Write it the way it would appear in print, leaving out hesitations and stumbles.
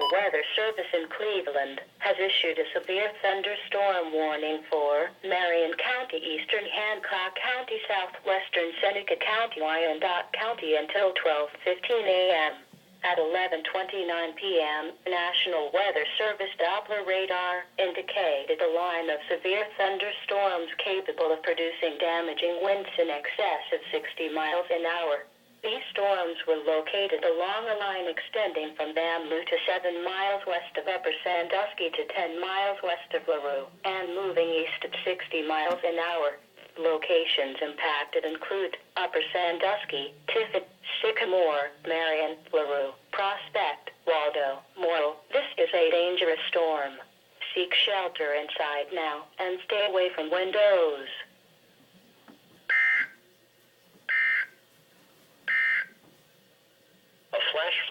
National Weather Service in Cleveland has issued a severe thunderstorm warning for Marion County, eastern Hancock County, southwestern Seneca County, Wyandotte County until 12:15 a.m. At 11:29 p.m., National Weather Service Doppler radar indicated a line of severe thunderstorms capable of producing damaging winds in excess of 60 miles an hour. These storms were located along a line extending from Bamboo to 7 miles west of Upper Sandusky to 10 miles west of LaRue, and moving east at 60 miles an hour. Locations impacted include Upper Sandusky, Tiffin, Sycamore, Marion, LaRue, Prospect, Waldo, Morrill. This is a dangerous storm. Seek shelter inside now and stay away from windows.